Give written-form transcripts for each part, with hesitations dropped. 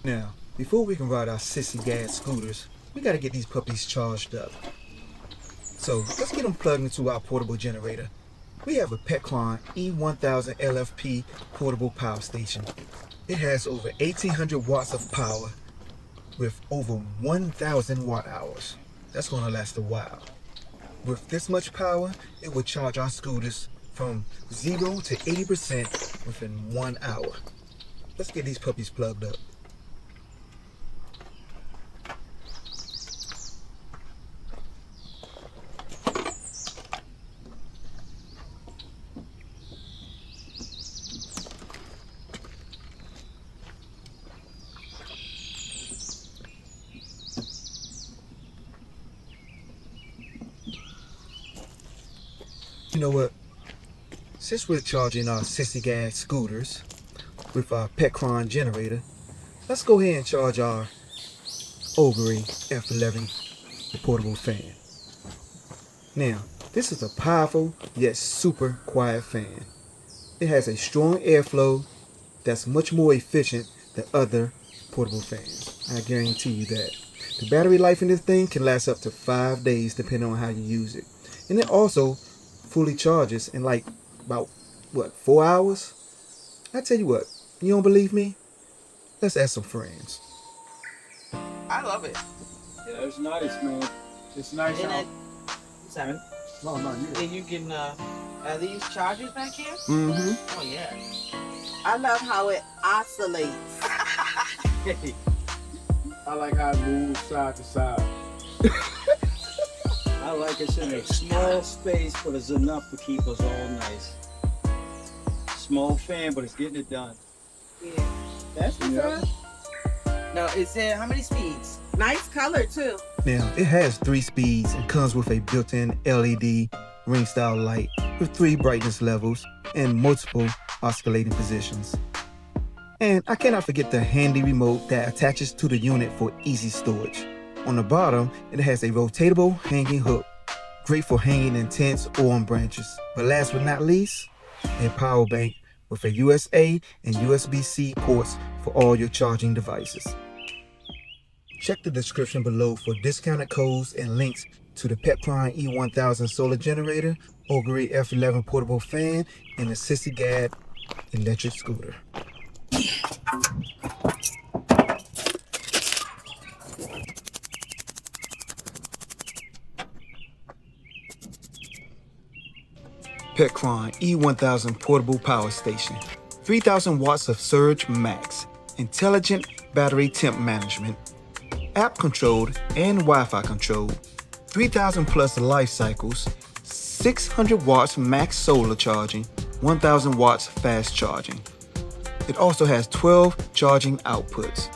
Now, before we can ride our sissy gas scooters, we gotta get these puppies charged up. So let's get them plugged into our portable generator. We have a Petcron E1000 LFP portable power station. It has over 1800 watts of power with over 1000 watt hours. That's gonna last a while. With this much power, it will charge our scooters from 0 to 80% within 1 hour. Let's get these puppies plugged up. You know what? Since we're charging our sissy gas scooters with our Petcron generator, let's go ahead and charge our Ogre F11 the portable fan. Now, this is a powerful yet super quiet fan. It has a strong airflow that's much more efficient than other portable fans. I guarantee you that. The battery life in this thing can last up to 5 days depending on how you use it. And it also fully charges in like about 4 hours. I tell you what, you don't believe me? Let's ask some friends. I love it. Yeah, it's nice, man. It's nice out. Simon, No, you. and you can are these chargers back here? Mm-hmm. Oh yeah. I love how it oscillates. I like how it moves side to side. I like it's in a small space, but it's enough to keep us all nice. Small fan, but it's getting it done. Yeah, that's what's up. No, is there how many speeds? Nice color too. Now, it has 3 speeds and comes with a built-in LED ring style light with 3 brightness levels and multiple oscillating positions. And I cannot forget the handy remote that attaches to the unit for easy storage. On the bottom, it has a rotatable hanging hook, great for hanging in tents or on branches. But last but not least, a power bank with a USA and USB-C ports for all your charging devices. Check the description below for discounted codes and links to the Petcron E1000 solar generator, Ogre F11 portable fan, and the Sissy Gad electric scooter. Petcron E1000 portable power station, 3000 watts of surge max, intelligent battery temp management, app controlled and Wi-Fi controlled, 3000 plus life cycles, 600 watts max solar charging, 1000 watts fast charging. It also has 12 charging outputs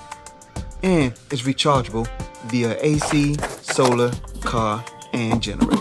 and is rechargeable via AC, solar, car, and generator.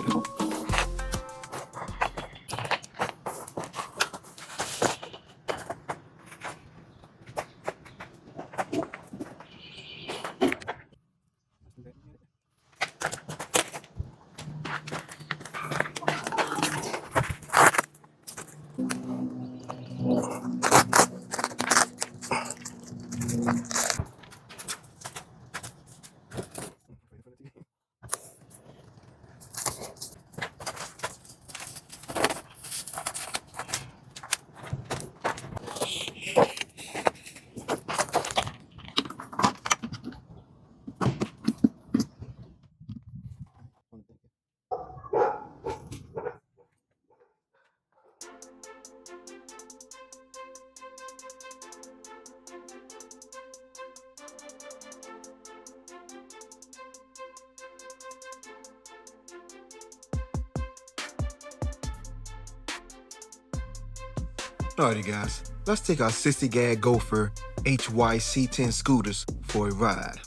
Alrighty guys, let's take our Sissy Gad Gopher HYC10 scooters for a ride.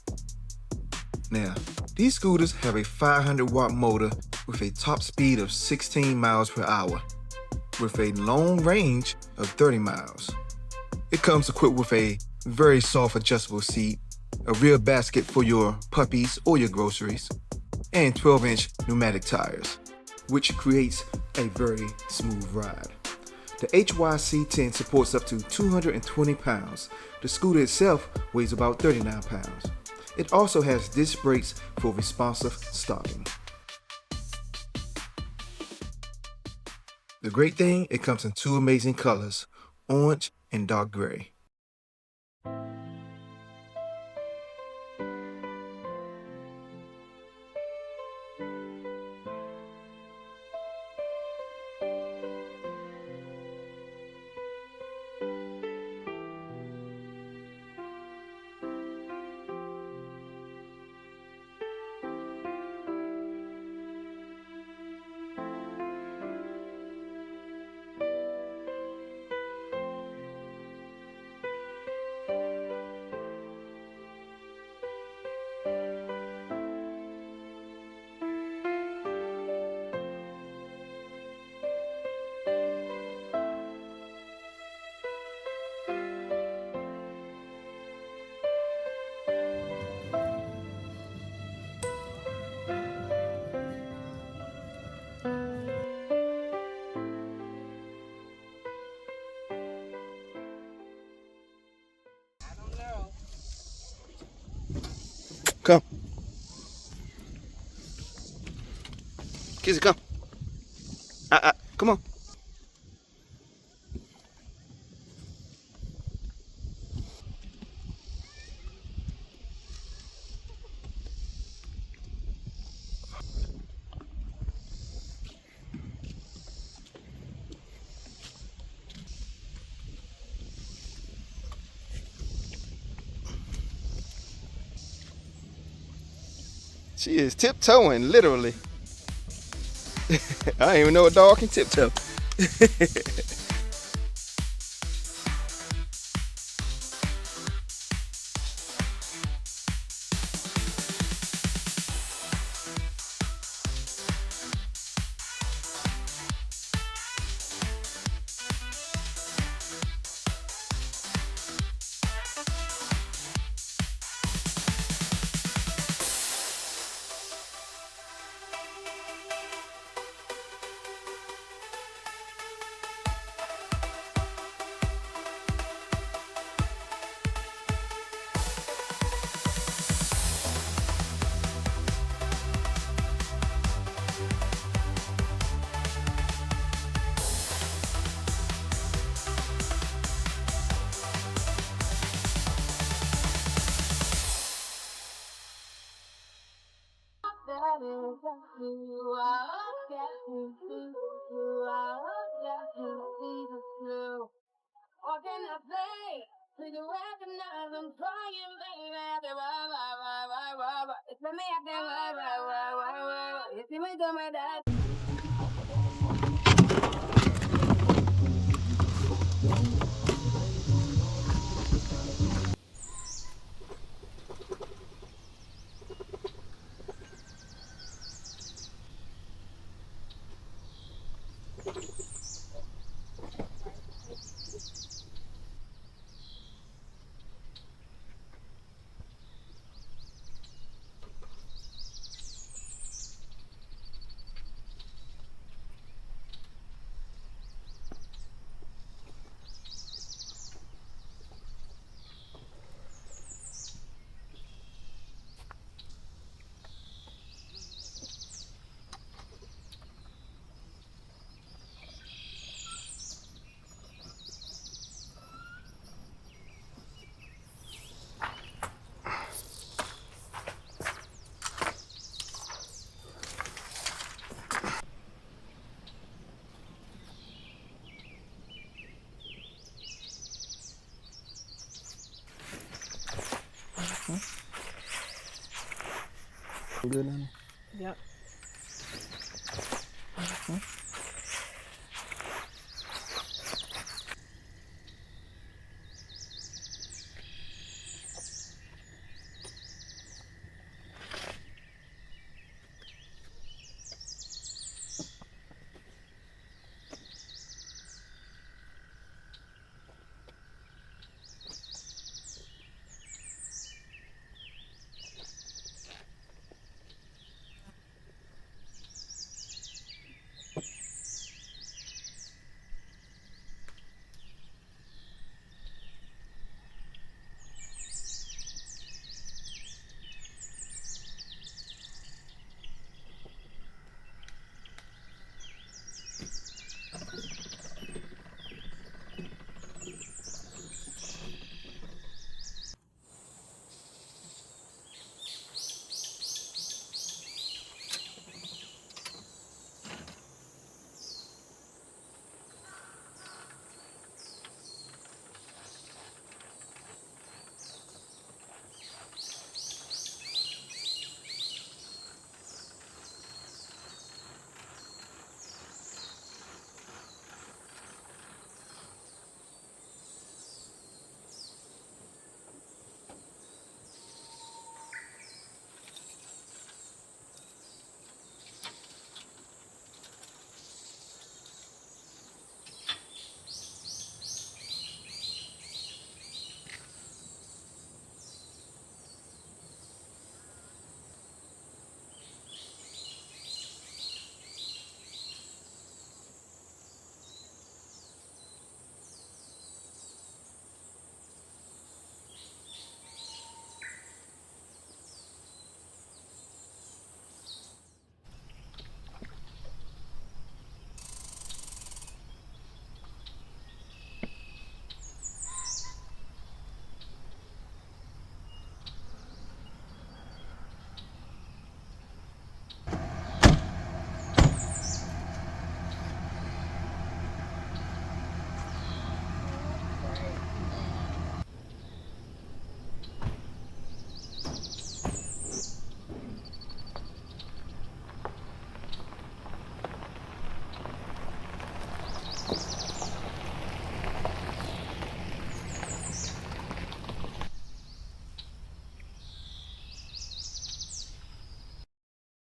Now, these scooters have a 500 watt motor with a top speed of 16 miles per hour, with a long range of 30 miles. It comes equipped with a very soft adjustable seat, a rear basket for your puppies or your groceries, and 12-inch pneumatic tires, which creates a very smooth ride. The HYC-10 supports up to 220 pounds. The scooter itself weighs about 39 pounds. It also has disc brakes for responsive stopping. The great thing, it comes in two amazing colors, orange and dark gray. Come. Kizzy, come. Come on. She is tiptoeing, literally. I didn't even know a dog can tiptoe. What can I say? Do you recognize I'm trying, baby? It's for me, I can. You see me do my dad. Good, Nana? Yep.